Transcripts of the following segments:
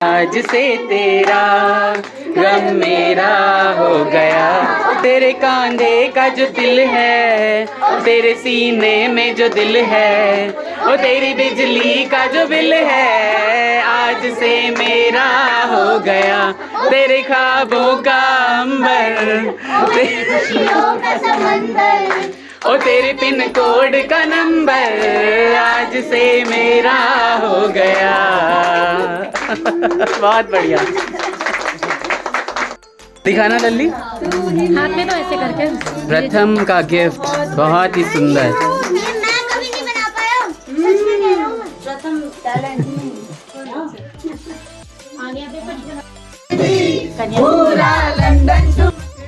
आज से तेरा गम मेरा हो गया, तेरे कांधे का जो दिल है, तेरे सीने में जो दिल है, वो तेरी बिजली का जो बिल है, आज से मेरा हो गया, तेरे ख्वाबों का अंबर, तेरी खुशियों का समंदर, ओ तेरे पिन कोड का नंबर, आज से मेरा हो गया। बहुत बढ़िया। दिखाना लल्ली, हाथ में तो ऐसे करके। प्रथम का गिफ्ट बहुत ही सुंदर। मैं कभी नहीं बना पाया, सच में कह रहा हूँ, प्रथम टैलेंट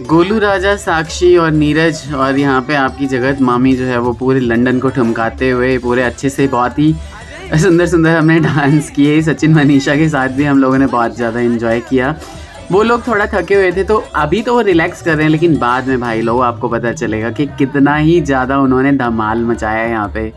गोलू राजा, साक्षी और नीरज और यहाँ पे आपकी जगत मामी जो है वो पूरे लंदन को ठुमकाते हुए पूरे अच्छे से बहुत ही सुंदर सुंदर हमने डांस किए। सचिन मनीषा के साथ भी हम लोगों ने बहुत ज़्यादा एंजॉय किया। वो लोग थोड़ा थके हुए थे तो अभी तो वो रिलैक्स कर रहे हैं, लेकिन बाद में भाई लोग आपको पता चलेगा कि कितना ही ज़्यादा उन्होंने धमाल मचाया है। यहाँ पे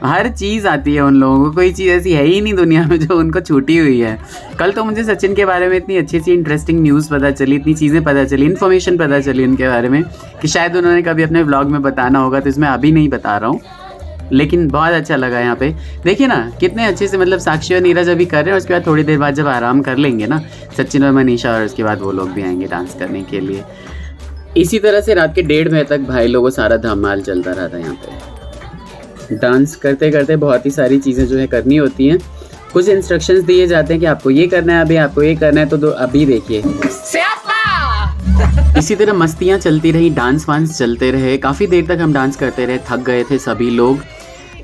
हर चीज़ आती है उन लोगों को, कोई चीज़ ऐसी है ही नहीं दुनिया में जो उनको छूटी हुई है। कल तो मुझे सचिन के बारे में इतनी अच्छी सी इंटरेस्टिंग न्यूज़ पता चली, इतनी चीज़ें पता चली, इन्फॉर्मेशन पता चली उनके बारे में कि शायद उन्होंने कभी अपने व्लॉग में बताना होगा, तो इसमें अभी नहीं बता रहा हूँ, लेकिन बहुत अच्छा लगा। यहाँ पे देखिए ना कितने अच्छे से, मतलब साक्षी और नीरज अभी कर रहे हैं, और उसके बाद थोड़ी देर बाद जब आराम कर लेंगे ना सचिन और मनीषा, और उसके बाद वो लोग भी आएंगे डांस करने के लिए। इसी तरह से रात के 1:30 बजे तक भाई लोगों सारा धमाल चलता रहा था। यहाँ पे डांस करते करते बहुत ही सारी चीज़ें जो है करनी होती हैं, कुछ इंस्ट्रक्शंस दिए जाते हैं कि आपको ये करना है, अभी आपको ये करना है, तो अभी देखिए। इसी तरह मस्तियाँ चलती रही, डांस वांस चलते रहे, काफ़ी देर तक हम डांस करते रहे, थक गए थे सभी लोग।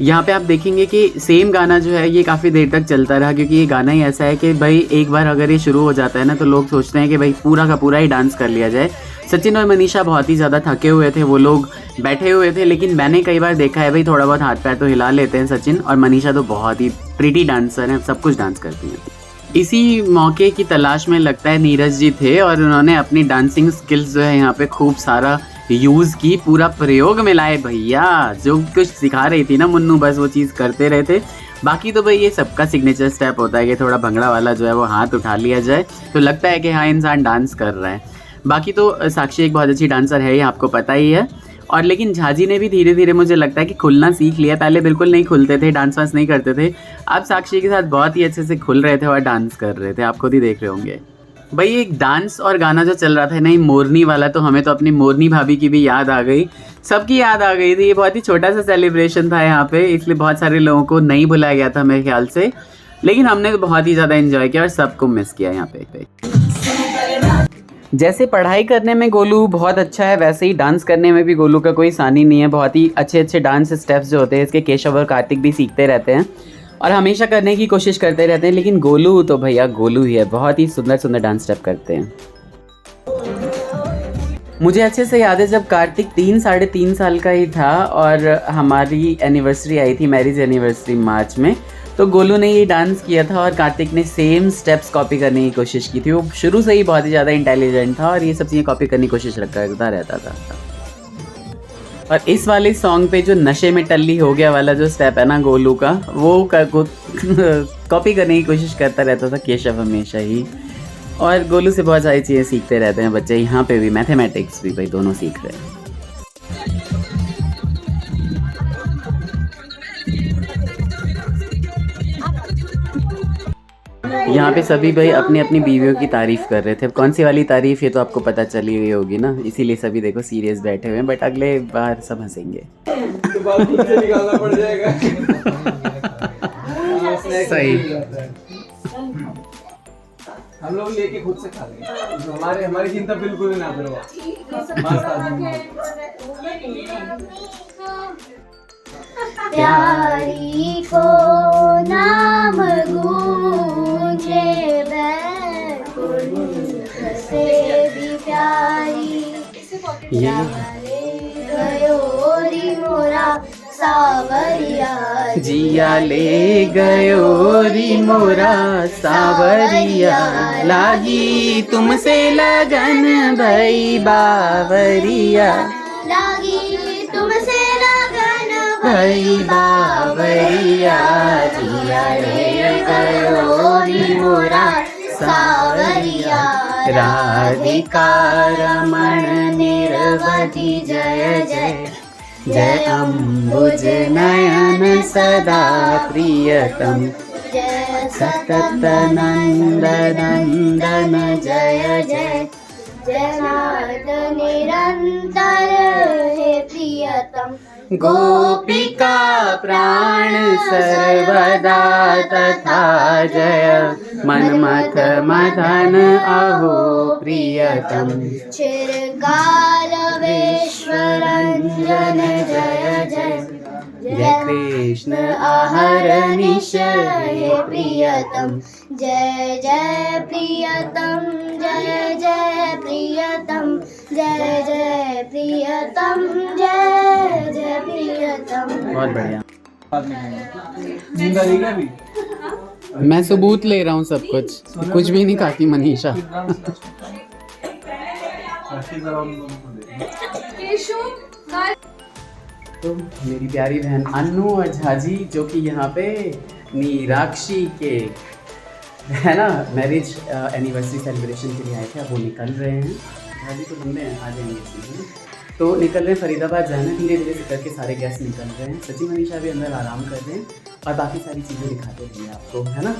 यहाँ पे आप देखेंगे कि सेम गाना जो है ये काफ़ी देर तक चलता रहा, क्योंकि ये गाना ही ऐसा है कि भाई एक बार अगर ये शुरू हो जाता है ना तो लोग सोचते हैं कि भाई पूरा का पूरा ही डांस कर लिया जाए। सचिन और मनीषा बहुत ही ज़्यादा थके हुए थे, वो लोग बैठे हुए थे, लेकिन मैंने कई बार देखा है भाई थोड़ा बहुत हाथ पैर तो हिला लेते हैं सचिन, और मनीषा तो बहुत ही प्रीटी डांसर हैं, सब कुछ डांस करती हैं। इसी मौके की तलाश में लगता है नीरज जी थे, और उन्होंने अपनी डांसिंग स्किल्स जो है यहाँ पे खूब सारा यूज़ की, पूरा प्रयोग में लाए भैया। जो कुछ सिखा रही थी ना मुन्नू, बस वो चीज़ करते रहे थे। बाकी तो भाई ये सबका सिग्नेचर स्टेप होता है कि थोड़ा भंगड़ा वाला जो है वो हाथ उठा लिया जाए तो लगता है कि हाँ इंसान डांस कर रहा है। बाकी तो साक्षी एक बहुत अच्छी डांसर है, ये आपको पता ही है। और लेकिन झाजी ने भी धीरे धीरे मुझे लगता है कि खुलना सीख लिया, पहले बिल्कुल नहीं खुलते थे, डांस वांस नहीं करते थे, अब साक्षी के साथ बहुत ही अच्छे से खुल रहे थे और डांस कर रहे थे, आप खुद ही देख रहे होंगे। भाई एक डांस और गाना जो चल रहा था नहीं मोरनी वाला, तो हमें तो अपनी मोरनी भाभी की भी याद आ गई, सबकी याद आ गई थी। ये बहुत ही छोटा सा सेलिब्रेशन था यहाँ पे, इसलिए बहुत सारे लोगों को नहीं बुलाया गया था मेरे ख्याल से, लेकिन हमने तो बहुत ही ज़्यादा एंजॉय किया और सबको मिस किया यहाँ पे। जैसे पढ़ाई करने में गोलू बहुत अच्छा है, वैसे ही डांस करने में भी गोलू का कोई सानी नहीं है। बहुत ही अच्छे अच्छे डांस स्टेप्स जो होते हैं इसके केशव और कार्तिक भी सीखते रहते हैं और हमेशा करने की कोशिश करते रहते हैं, लेकिन गोलू तो भैया गोलू ही है, बहुत ही सुंदर सुंदर डांस स्टेप करते हैं। मुझे अच्छे से याद है जब कार्तिक 3-3.5 साल का ही था और हमारी एनिवर्सरी आई थी, मैरिज एनिवर्सरी मार्च में, तो गोलू ने ये डांस किया था और कार्तिक ने सेम स्टेप्स कॉपी करने की कोशिश की थी। वो शुरू से ही बहुत ही ज़्यादा इंटेलिजेंट था और ये सब चीज़ें कॉपी करने की कोशिश करता रहता था। और इस वाले सॉन्ग पे जो नशे में टल्ली हो गया वाला जो स्टेप है ना गोलू का, वो कॉपी करने की कोशिश करता रहता था केशव हमेशा ही। और गोलू से बहुत सारी चीज़ें सीखते रहते हैं बच्चे, यहाँ पे भी मैथमेटिक्स भी भाई दोनों सीख रहे हैं। यहाँ पे सभी भाई अपनी अपनी बीवियों की तारीफ़ कर रहे थे। अब कौन सी वाली तारीफ़ ये तो आपको पता चली हुई होगी ना, इसीलिए सभी देखो सीरियस बैठे हुए हैं, बट अगले बार सब हंसेंगे। निकालना पड़ जाएगा। सही, हम लोग लेके खुद से खा लेंगे, हमारी चिंता बिल्कुल भी ना करो। प्यारी को नाम गूंजे बैकुंठ से भी प्यारी, गयो री मोरा सावरिया, जिया ले गयो री मोरा सावरिया, लागी तुमसे लगन भई बावरिया, लागी तुमसे लगन भई बावरिया, जिया ले गयो री मोरा सावरिया राधिका रमण निरवधि जय जय जय अम्बुज नयन सदा प्रियतम जय सतत नंदन जय जय जय नाथ निरंतर हे प्रियतम गोपिका प्राण सर्वदा तथा जय मनमथ मदन अहो प्रियतम चिरकालवेश्वरंजन जय जय जय कृष्ण आहरनिश हे प्रियतम जय जय प्रियतम जय जय प्रियतम जय जय प्रियतम जय जय प्रियतम। बहुत बढ़िया। नींद आ रही क्या अभी? मैं सबूत ले रहा हूँ सब कुछ भी नहीं खाती मनीषा। तो मेरी प्यारी बहन अन्नू और झाजी जो कि यहाँ पे नीराक्षी के है ना मैरिज एनिवर्सरी सेलिब्रेशन के लिए आए थे, अब वो निकल रहे हैं। झाजी तो लंबे हैं, आ जाएंगे सीधे। तो निकल रहे हैं फरीदाबाद जाना, धीरे धीरे से करके सारे गेस्ट निकल रहे हैं। सचिन मनीषा भी अंदर आराम कर रहे हैं और बाकी सारी चीज़ें दिखाते रहेंगे आपको, है ना।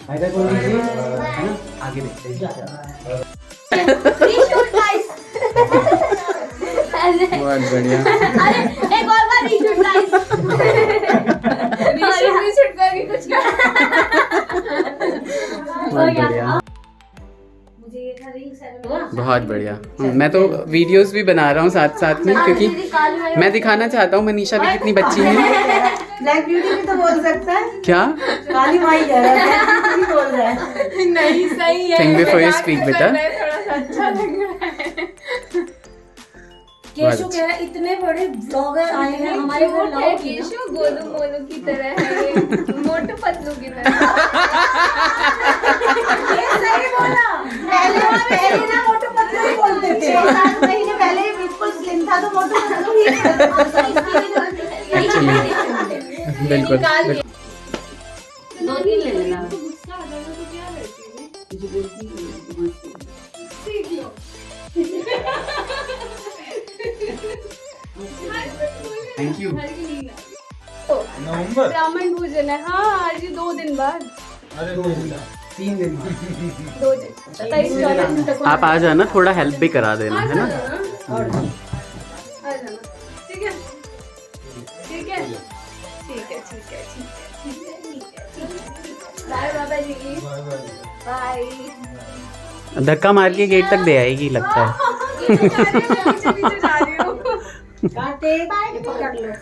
बाय बाय बोल दीजिए, है ना, आगे देखते हैं। बहुत बढ़िया। अरे एक और बार रीशूट गाइस। रीशूट करके कुछ कर। बहुत बढ़िया, बहुत बढ़िया। मैं तो वीडियोस भी बना रहा हूँ साथ साथ में, क्योंकि मैं दिखाना चाहता हूँ मनीषा भी कितनी बच्ची है। ब्लैक ब्यूटी भी तो बोल सकता है। क्या काली माई कह रहा है, ब्लैक ब्यूटी भी बोल रहा है। नहीं सही है। थिंक बिफोर यू स्पीक बेटा। थोड़ा सा अच्छा लग रहा है। केशु कह रहा है इतने बड़े ब्लॉगर आए हैं हमारे घर, लाओ केशु गोलू मोलू की तरह है, ये मोटू पतलू की तरह। ये सही बोला। पहले ना मोटू पतलू ही बोलते थे। 6-7 महीने पहले ये बिल्कुल स्लिम था तो मोटू पतलू ही बिल्कुल। 2-3 ले लेना। Thank you. नवंबर ब्राह्मण भोजन है। हाँ आज ही 2 दिन बाद। अरे 2 दिन 3 दिन 2 दिन 27-24 तक आप आ जाना, थोड़ा हेल्प भी करा देना, है ना। आ जाना। ठीक है ठीक है ठीक है ठीक है ठीक है। बाय बाबा जी, बाय। धक्का मार के गेट तक दे आएगी लगता है। पीछे जा रही हूँ। काटे ये पकड़ लो।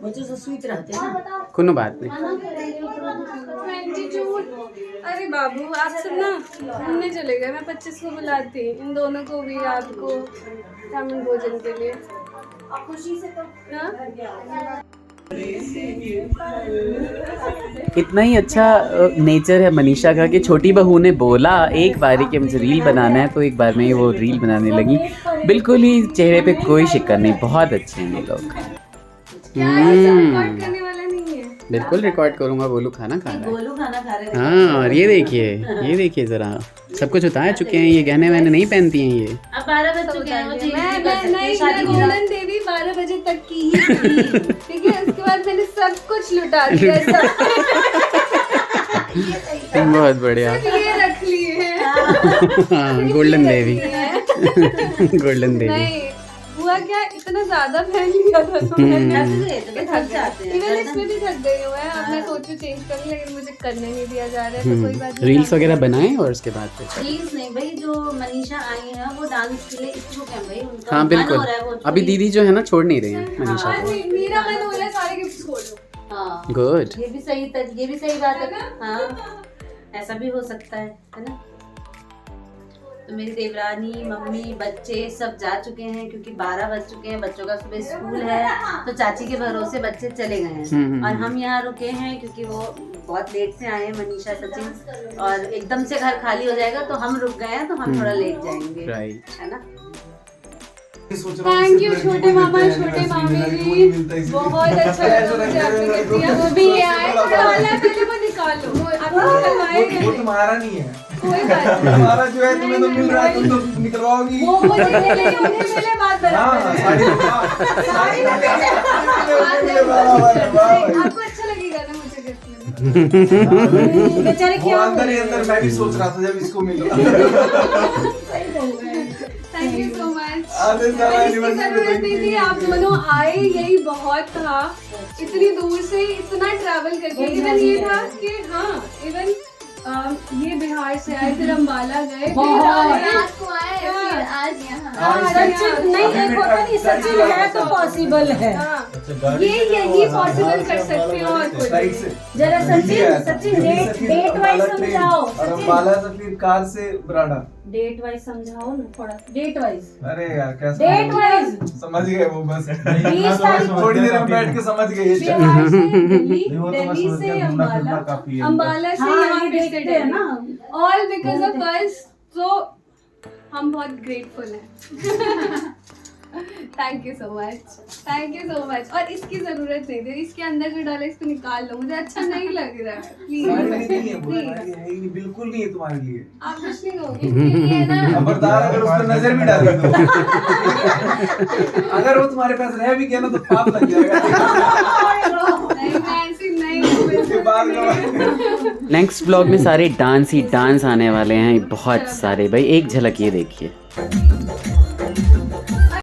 बच्चों से स्वीट रहते हैं ना। कोनो बात नहीं। 22। अरे बाबू आप सब ना घूमने चले गए, मैं 25 को बुलाती, इन दोनों को भी, आपको ब्राह्मण भोजन के लिए। खुशी से तो इतना ही अच्छा नेचर है मनीषा का कि छोटी बहू ने बोला एक बार कि मुझे रील बनाना है, तो एक बार में वो रील बनाने लगी। बिल्कुल ही चेहरे पे कोई शिकन नहीं, बहुत अच्छे हैं ये लोग। रिकॉर्ड करने वाला नहीं है। बिल्कुल रिकॉर्ड करूंगा। बोलू खाना खा रहा है। गोलू खाना खा रहे हैं। हाँ, और ये देखिए जरा, सब कुछ उतार चुके हैं, ये गहने वहने नहीं पहनती हैं ये। अब 12 बज चुके हैं, वो चेंज भी कर सकते हैं मैं शादी के बाद। गोल्डन देवी 12 बजे तक की ही थी। ठीक है, उसके बाद मैंने सब कुछ लुटा दिया। बहुत बढ़िया। ये रख लिए हैं। हाँ, गोल्डन देवी। गोल्डन देवी। नहीं हुआ क्या, इतना ज्यादा पहन लिया था तो मैंने थक जाते हैं। इवन इसमें भी थक गई हूँ मैं। अब मैं सोचूं चेंज करूँ, लेकिन मुझे करने नहीं दिया जा रहा है, तो कोई बात नहीं। रील्स वगैरह बनाए और उसके बाद फिर प्लीज नहीं भाई, जो मनीषा आई है वो डांस के लिए इच्छुक है भाई, उनका हाँ मन बिल्कुल। हो रहा है वो अभी दीदी जो है ना छोड़ नहीं रही है मनीषा हाँ, को। मेरा मन हो रहा है सारे गिफ्ट छोड़ दो। हाँ गुड। ये भी सही बात है। हाँ ऐसा भी हो सकता है ना। तो मेरी देवरानी, मम्मी, बच्चे सब जा चुके हैं क्योंकि 12 बज चुके हैं, बच्चों का सुबह स्कूल है, तो चाची के भरोसे बच्चे चले गए हैं। और हम यहाँ रुके हैं क्योंकि वो बहुत लेट से आए हैं, मनीषा, सचिन, और एकदम से घर खाली हो जाएगा तो हम रुक गए हैं, तो हम थोड़ा लेट जाएंगे, राइट। है ना। थैंक यू छोटे मामा छोटे मामी जी, बहुत अच्छा लगा मुझे आपने गिफ्ट दिया। वो भी ये आए वाला, पहले वो निकालो, आपको निकलवाएंगे। वो तुम्हारा नहीं है, कोई बात नहीं, तुम्हारा जो है तुम्हें तो मिल रहा है, तुम तो निकलवाओगी। वो मुझे मिले, उन्हें मिले, बात बराबर है। आपको अच्छा लगेगा ना मुझे गिफ्ट में। बेचारे वो क्या अंदर ही अंदर मैं भी सोच रहा था जब इसको मिला। Thank you so much. आधे साल इसकी जरूरत नहीं थी, आप दोनों आए, यही बहुत था। इतनी दूर से इतना ट्रैवल करके, इवन ये था कि हाँ, इवन ये बिहार से आए, फिर अम्बाला गए, रात को आए फिर आज यहाँ। सचिन नहीं, एक होता नहीं, सचिन है तो पॉसिबल है। ये यही पॉसिबल कर सकते हो और कुछ फ्लाइट से जरा सचिन डेट वाइज समझाओ। और अम्बाला से फिर कार से बराड़ा। डेट वाइज समझाओ ना थोड़ा, डेट वाइज। अरे यार कैसे डेट वाइज समझ गए वो, बस 20 तारीख थोड़ी देर में बैठ के समझ गए ये चीज़। बिहार से दिल्ली, वो तो मैं दिल्ली समझ से गया, घूमना फिरना अम्बाला, काफी है। अम्बाला से हाँ, यहाँ ये फिर से देखते हैं ना। All because of us. तो हम बहुत ग्रेटफुल हैं। Thank you so much, thank you so much. और इसकी जरूरत नहीं थी, इसके अंदर जो डाला इसको निकाल लो, मुझे अच्छा नहीं लग रहा है। साड़ी नहीं है, वो प्लीज साड़ी है ही नहीं, बिल्कुल नहीं है तुम्हारे लिए। आप कुछ नहीं कहोगे इसके लिए ना। खबरदार अगर उस पर नजर भी डाली तो अगर वो तुम्हारे पास रह भी गया ना तो पाप लग जाएगा। नहीं, मैं ऐसी नहीं हूँ, उसके बाद बिल्कुल नेक्स्ट ब्लॉग में सारे डांस ही डांस आने वाले हैं, बहुत सारे भाई। एक झलक ये देखिए।